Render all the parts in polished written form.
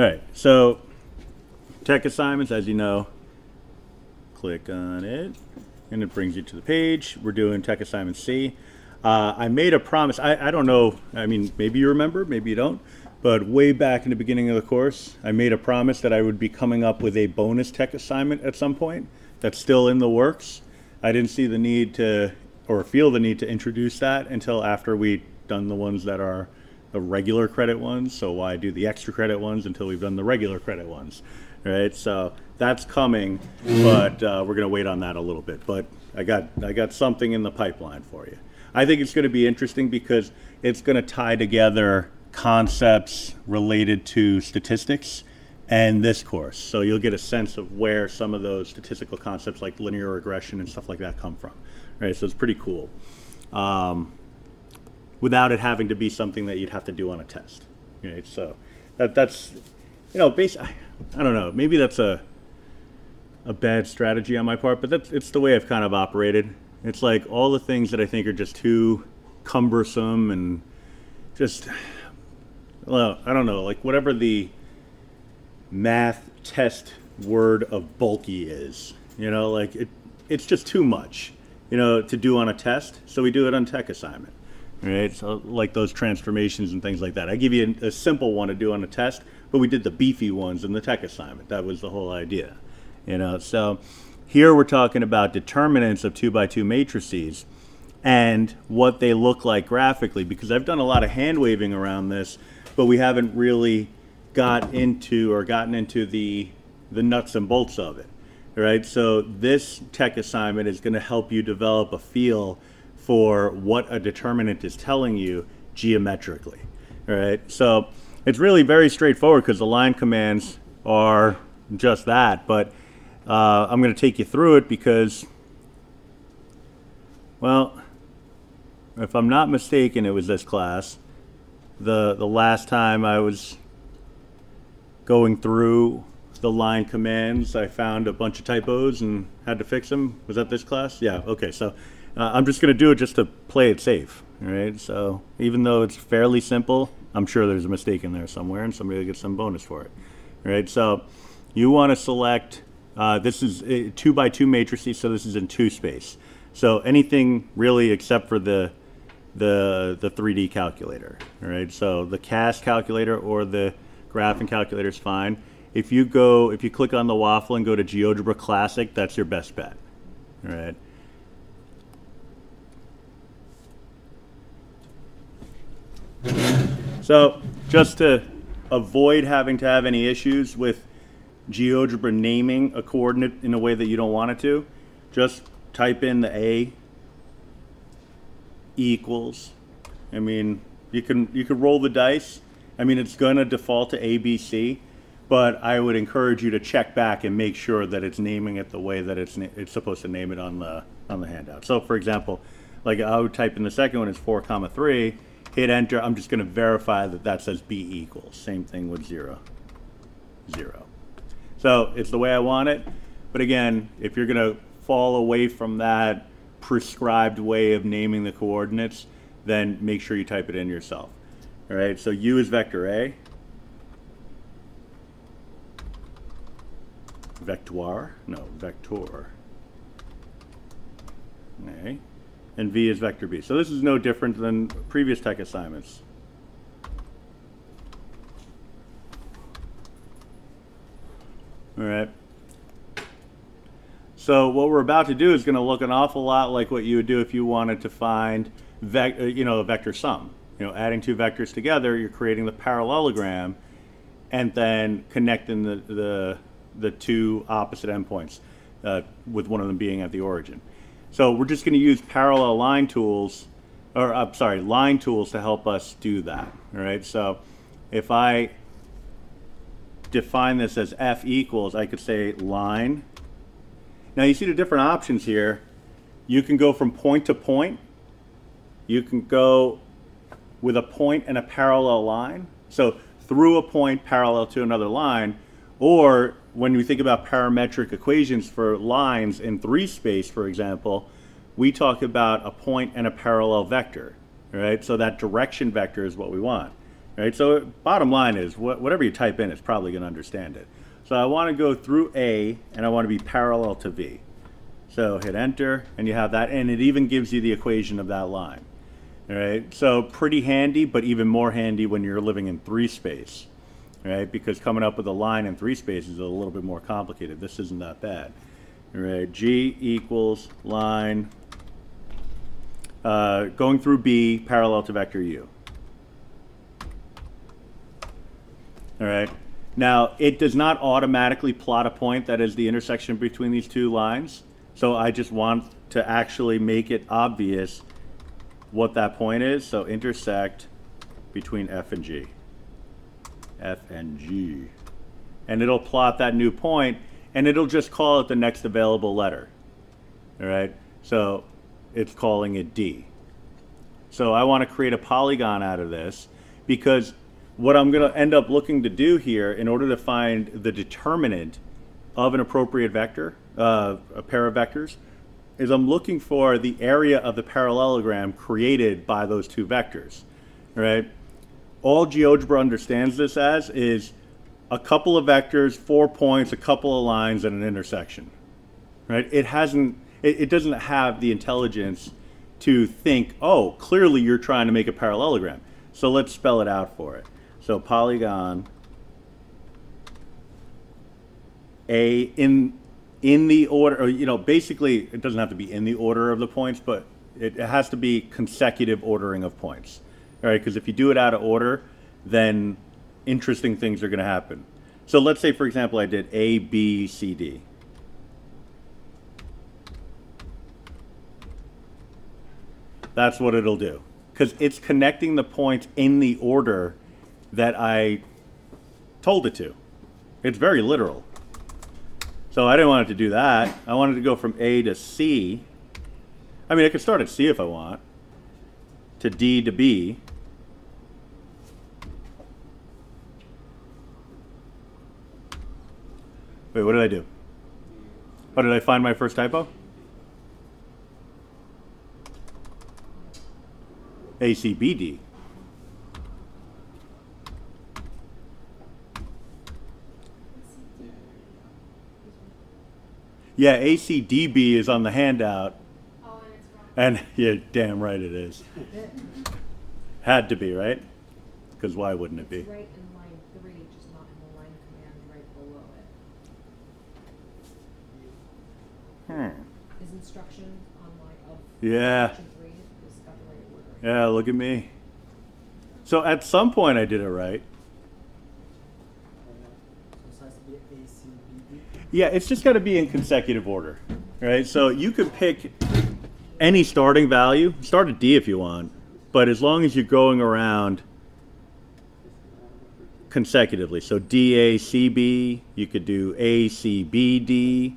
All right, so tech assignments, as you know, click on it, and it brings you to the page. We're doing tech assignment C. I made a promise. I don't know. I mean, maybe you remember, maybe you don't. But way back in the beginning of the course, I made a promise that I would be coming up with a bonus tech assignment at some point. That's still in the works. I didn't see the need to, or feel the need to introduce that until after we'd done the ones that are the regular credit ones. So why do the extra credit ones until we've done the regular credit ones, right? So that's coming, but we're gonna wait on that a little bit. But I got something in the pipeline for you. I think it's gonna be interesting because it's gonna tie together concepts related to statistics and this course. So you'll get a sense of where some of those statistical concepts like linear regression and stuff like that come from, right? So it's pretty cool. Without it having to be something that you'd have to do on a test, right? So that's, you know, I don't know, maybe that's a bad strategy on my part, but it's the way I've kind of operated. It's like all the things that I think are just too cumbersome and just, well, I don't know, like whatever the math test word of bulky is, you know, like it's just too much, you know, to do on a test. So we do it on tech assignment, right? So like those transformations and things like that. I give you a simple one to do on a test, but we did the beefy ones in the tech assignment. That was the whole idea, you know. So here we're talking about determinants of 2x2 matrices and what they look like graphically, because I've done a lot of hand waving around this, but we haven't really gotten into the nuts and bolts of it, right? So this tech assignment is going to help you develop a feel for what a determinant is telling you geometrically, right? So it's really very straightforward because the line commands are just that, but I'm going to take you through it because, well, if I'm not mistaken, it was this class. The last time I was going through the line commands, I found a bunch of typos and had to fix them. Was that this class? Yeah, okay, so I'm just gonna do it just to play it safe, all right? So even though it's fairly simple, I'm sure there's a mistake in there somewhere and somebody will get some bonus for it, all right? So you wanna select, this is 2x2 matrices, so this is in 2 space. So anything really except for the 3D calculator, all right? So the CAS calculator or the graphing calculator is fine. If you click on the waffle and go to GeoGebra Classic, that's your best bet, all right? So just to avoid having to have any issues with GeoGebra naming a coordinate in a way that you don't want it to, just type in the A equals. I mean, you can roll the dice. I mean, it's gonna default to ABC, but I would encourage you to check back and make sure that it's naming it the way that it's supposed to name it on the handout. So for example, like I would type in the second one is 4, 3, hit enter. I'm just gonna verify that says B equals. Same thing with 0, 0. So it's the way I want it. But again, if you're gonna fall away from that prescribed way of naming the coordinates, then make sure you type it in yourself. All right, so U is vector A. Vector. Okay. And V is vector B. So this is no different than previous tech assignments. All right. So what we're about to do is going to look an awful lot like what you would do if you wanted to find a vector sum. You know, adding 2 vectors together, you're creating the parallelogram and then connecting the 2 opposite endpoints, with one of them being at the origin. So we're just going to use parallel line tools, line tools to help us do that. All right. So if I define this as F equals, I could say line. Now you see the different options here. You can go from point to point. You can go with a point and a parallel line. So through a point parallel to another line, or when we think about parametric equations for lines in 3 space, for example, we talk about a point and a parallel vector, right? So that direction vector is what we want, right? So bottom line is, whatever you type in, it's probably going to understand it. So I want to go through A, and I want to be parallel to V. So hit enter, and you have that, and it even gives you the equation of that line. All right, so pretty handy, but even more handy when you're living in 3-space, right? Because coming up with a line in 3 spaces is a little bit more complicated. This isn't that bad. All right, G equals line going through B parallel to vector U. All right. Now, it does not automatically plot a point that is the intersection between these two lines. So I just want to actually make it obvious what that point is. So intersect between F and G. F and G. And it'll plot that new point, and it'll just call it the next available letter. All right. So it's calling it D. So I want to create a polygon out of this, because what I'm going to end up looking to do here in order to find the determinant of an appropriate vector, a pair of vectors, is I'm looking for the area of the parallelogram created by those two vectors. All right? All GeoGebra understands this as is a couple of vectors, 4 points, a couple of lines, and an intersection. Right? It doesn't have the intelligence to think, oh, clearly you're trying to make a parallelogram. So let's spell it out for it. So polygon A in the order, or, basically it doesn't have to be in the order of the points, but it has to be consecutive ordering of points. All right, because if you do it out of order, then interesting things are going to happen. So let's say, for example, I did A, B, C, D. That's what it'll do, because it's connecting the points in the order that I told it to. It's very literal. So I didn't want it to do that. I wanted to go from A to C. I mean, I could start at C if I want, to D to B. Wait, what did I do? Oh, did I find my first typo? A, C, B, D. Yeah, ACDB is on the handout. Oh, and it's wrong. And yeah, damn right it is. Had to be, right? Because why wouldn't it be? It's right in line 3, just not in the line command right below it. Is instruction on line of Yeah. instruction 3 is got the right order. Yeah, look at me. So at some point I did it right. So it has to be A, C, B, D. Yeah, it's just got to be in consecutive order, right? So you could pick any starting value. Start at D if you want, but as long as you're going around consecutively. So D, A, C, B. You could do A, C, B, D.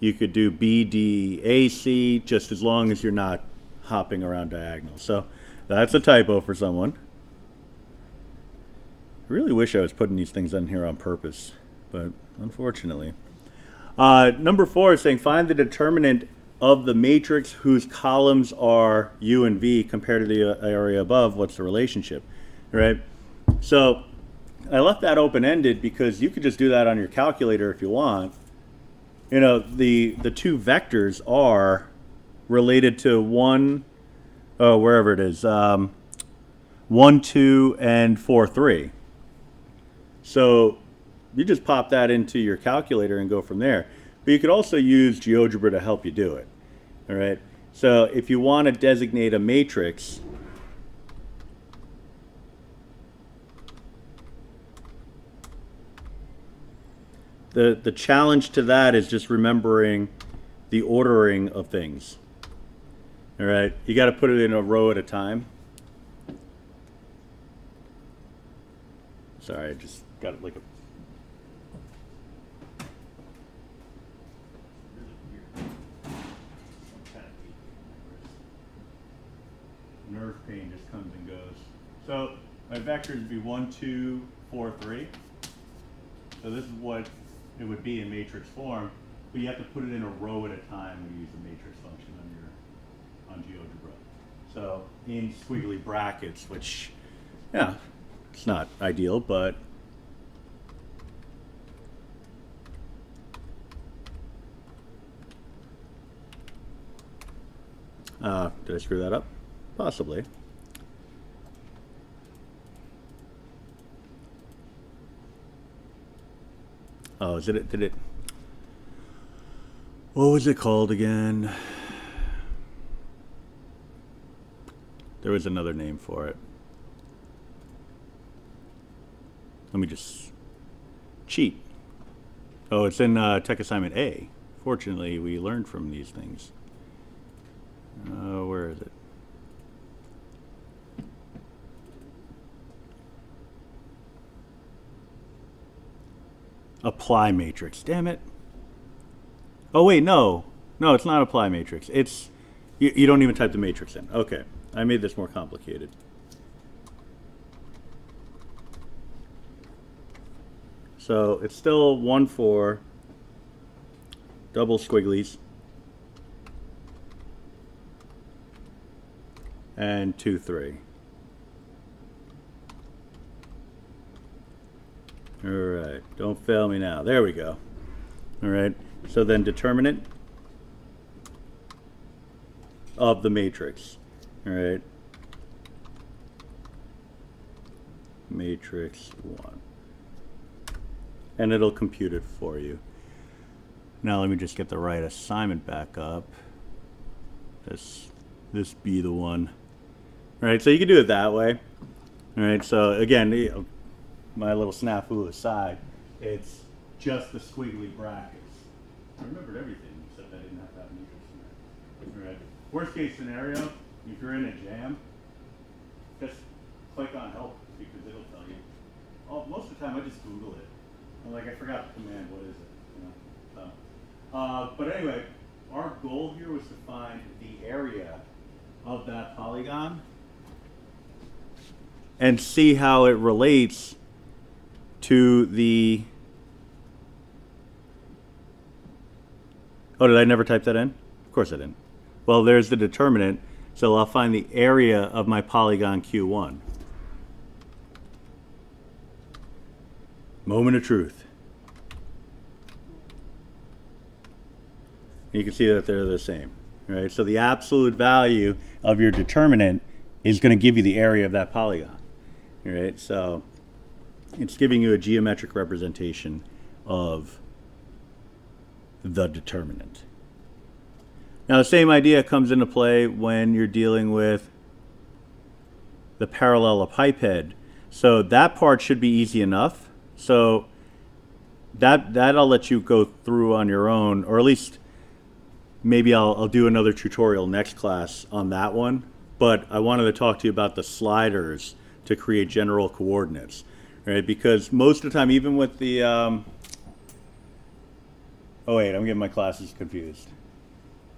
You could do B, D, A, C, just as long as you're not hopping around diagonal. So that's a typo for someone. I really wish I was putting these things in here on purpose, but unfortunately. Number 4 is saying find the determinant of the matrix whose columns are U and V compared to the area above. What's the relationship, right? So I left that open-ended because you could just do that on your calculator if you want. The two vectors are related to wherever it is, 1, 2, and 4, 3. So you just pop that into your calculator and go from there. But you could also use GeoGebra to help you do it. All right. So if you want to designate a matrix, the challenge to that is just remembering the ordering of things. All right. You got to put it in a row at a time. Sorry, I just got like a nerve pain just comes and goes. So my vectors would be 1, 2, 4, 3. So this is what it would be in matrix form, but you have to put it in a row at a time when you use the matrix function on GeoGebra. So in squiggly brackets, which, yeah, It's not ideal, but did I screw that up? Possibly. Oh, did it? What was it called again? There was another name for it. Let me just cheat. Oh, it's in Tech Assignment A. Fortunately, we learned from these things. Where is it? Apply matrix. Damn it. Oh, wait, no. No, it's not apply matrix. It's, you don't even type the matrix in. Okay. I made this more complicated. So it's still 1, 4, double squigglies, and 2, 3. All right, don't fail me now. There we go. All right, so then determinant of the matrix. All right, matrix 1. And it'll compute it for you. Now let me just get the right assignment back up. This be the one. All right, so you can do it that way. All right, so again, my little snafu aside, it's just the squiggly brackets. I remembered everything except I didn't have that matrix in there. All right, worst case scenario, if you're in a jam, just click on help because it'll tell you. Oh, most of the time I just Google it. I'm like, I forgot the command, what is it? You know? So, but anyway, our goal here was to find the area of that polygon and see how it relates to the... Oh, did I never type that in? Of course I didn't. Well, there's the determinant, so I'll find the area of my polygon Q1. Moment of truth. You can see that they're the same, right? So the absolute value of your determinant is going to give you the area of that polygon, right? So it's giving you a geometric representation of the determinant. Now the same idea comes into play when you're dealing with the parallelepiped. So that part should be easy enough. So that I'll let you go through on your own, or at least maybe I'll do another tutorial next class on that one. But I wanted to talk to you about the sliders to create general coordinates, right? Because most of the time, even with the oh wait, I'm getting my classes confused.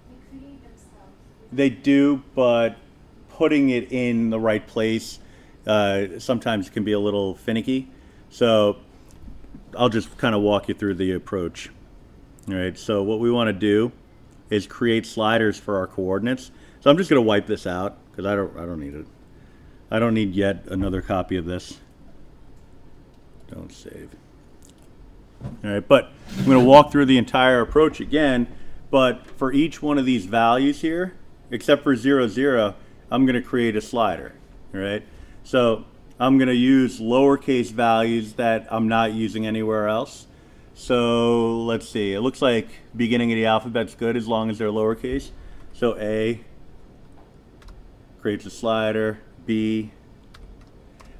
They create themselves. They do, but putting it in the right place sometimes can be a little finicky. So I'll just kind of walk you through the approach. All right, so what we want to do is create sliders for our coordinates. So I'm just going to wipe this out because I don't need it. I don't need yet another copy of this. Don't save. All right, but I'm going to walk through the entire approach again, but for each one of these values here, except for 0, 0, I'm going to create a slider. All right, so I'm going to use lowercase values that I'm not using anywhere else. So let's see, it looks like beginning of the alphabet's good as long as they're lowercase. So A creates a slider, B,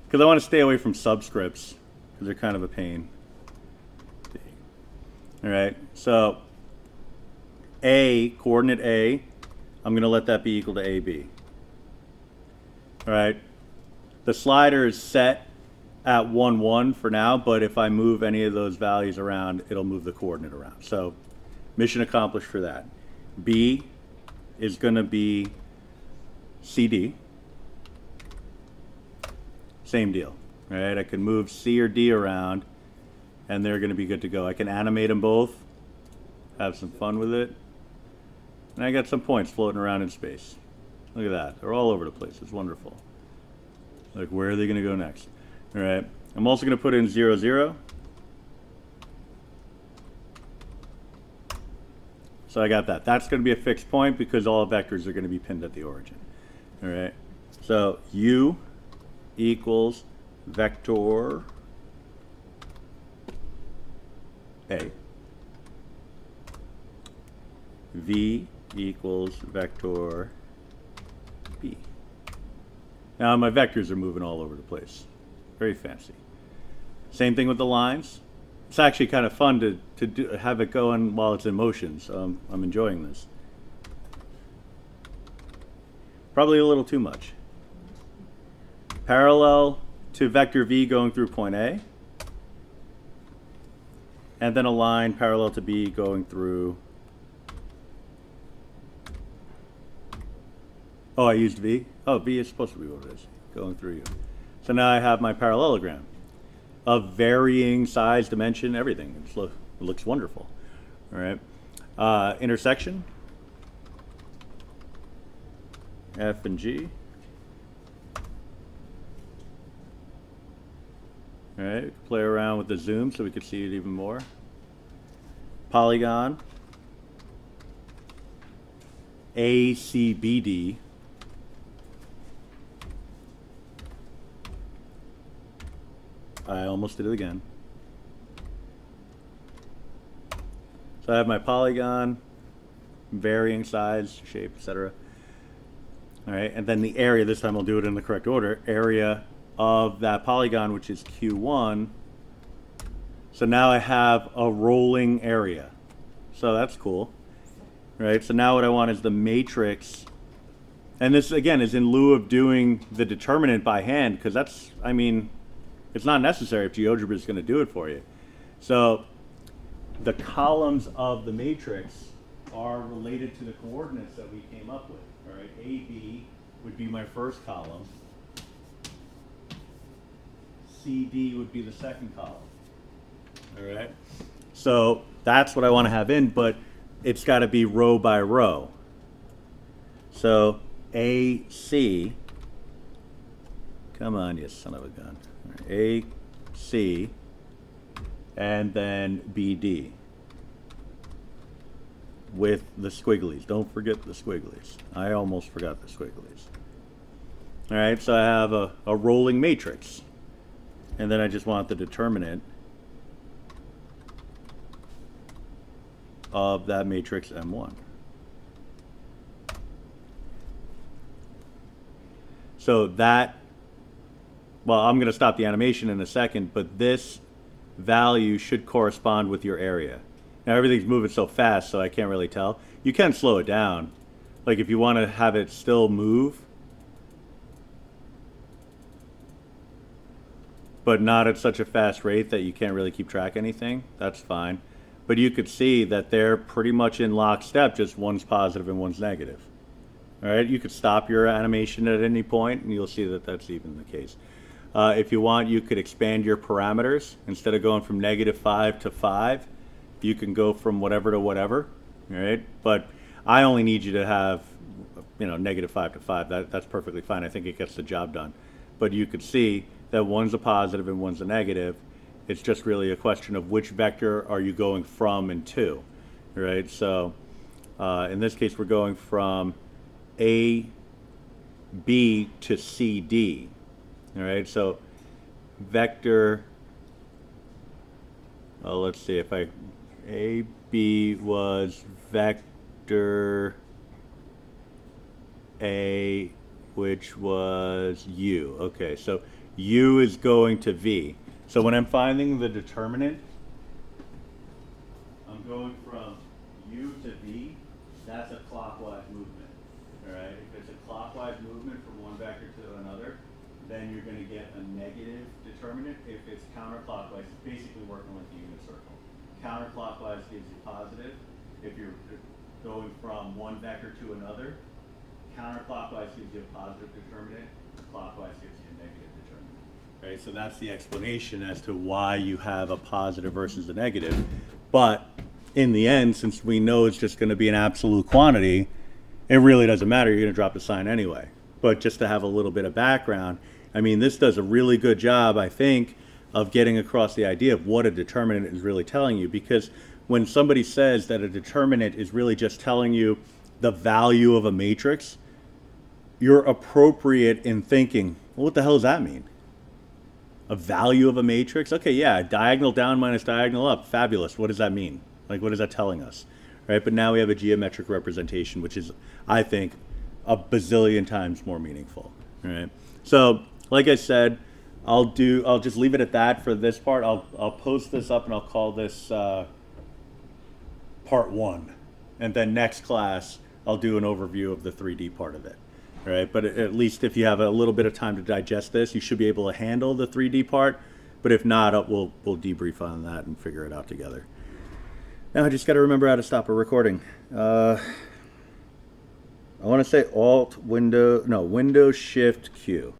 because I want to stay away from subscripts because they're kind of a pain. D. All right, so A, coordinate A, I'm going to let that be equal to AB. All right. The slider is set at 1, 1 for now, but if I move any of those values around, it'll move the coordinate around. So mission accomplished for that. B is going to be CD. Same deal, right? I can move C or D around, and they're going to be good to go. I can animate them both, have some fun with it, and I got some points floating around in space. Look at that. They're all over the place. It's wonderful. Like, where are they going to go next? All right. I'm also going to put in 0, 0. So I got that. That's going to be a fixed point because all vectors are going to be pinned at the origin. All right. So U equals vector A. V equals vector B. Now my vectors are moving all over the place. Very fancy. Same thing with the lines. It's actually kind of fun to have it going while it's in motion, so I'm enjoying this. Probably a little too much. Parallel to vector V going through point A, and then a line parallel to B going through. Oh, I used V? Oh, V is supposed to be what it is, going through U. So now I have my parallelogram of varying size, dimension, everything. It looks wonderful. All right. Intersection, F and G. All right, play around with the zoom so we can see it even more. Polygon, ACBD. I almost did it again. So I have my polygon, varying size, shape, etc. All right, and then the area, this time I'll do it in the correct order, area of that polygon, which is Q1. So now I have a rolling area. So that's cool. Right, so now what I want is the matrix. And this, again, is in lieu of doing the determinant by hand, because that's, I mean, it's not necessary if GeoGebra is going to do it for you. So the columns of the matrix are related to the coordinates that we came up with. All right, AB would be my first column. CD would be the second column. All right, so that's what I want to have in, but it's got to be row by row. So AC, come on, you son of a gun. AC, and then BD with the squigglies. Don't forget the squigglies. I almost forgot the squigglies. All right, so I have a rolling matrix, and then I just want the determinant of that matrix M1. So that, well, I'm going to stop the animation in a second, but this value should correspond with your area. Now everything's moving so fast, so I can't really tell. You can slow it down. Like if you want to have it still move, but not at such a fast rate that you can't really keep track of anything, that's fine. But you could see that they're pretty much in lockstep, just one's positive and one's negative. All right, you could stop your animation at any point, and you'll see that that's even the case. If you want, you could expand your parameters. Instead of going from -5 to 5, you can go from whatever to whatever. All right, but I only need you to have, -5 to 5. That's perfectly fine. I think it gets the job done. But you could see that one's a positive and one's a negative. It's just really a question of which vector are you going from and to. All right, so in this case, we're going from A, B to CD. All right, so vector, let's see if A, B was vector A, which was U. Okay, so U is going to V. So when I'm finding the determinant, I'm going from U to V. That's a clockwise movement. All right, if it's a clockwise movement from one vector to another, then you're going to get a negative determinant. If it's counterclockwise, it's basically working like a unit circle. Counterclockwise gives you positive. If you're going from one vector to another, counterclockwise gives you a positive determinant. Clockwise gives you a negative determinant. Right, so that's the explanation as to why you have a positive versus a negative. But in the end, since we know it's just going to be an absolute quantity, it really doesn't matter. You're going to drop the sign anyway. But just to have a little bit of background, I mean, this does a really good job, I think, of getting across the idea of what a determinant is really telling you. Because when somebody says that a determinant is really just telling you the value of a matrix, you're appropriate in thinking, well, what the hell does that mean? A value of a matrix? Okay, yeah, diagonal down minus diagonal up. Fabulous. What does that mean? Like, what is that telling us? Right? But now we have a geometric representation, which is, I think, a bazillion times more meaningful. Right? So, like I said, I'll just leave it at that for this part. I'll post this up and I'll call this part 1. And then next class, I'll do an overview of the 3D part of it. Right? But at least if you have a little bit of time to digest this, you should be able to handle the 3D part. But if not, we'll debrief on that and figure it out together. Now I just got to remember how to stop a recording. I want to say Window Shift Q.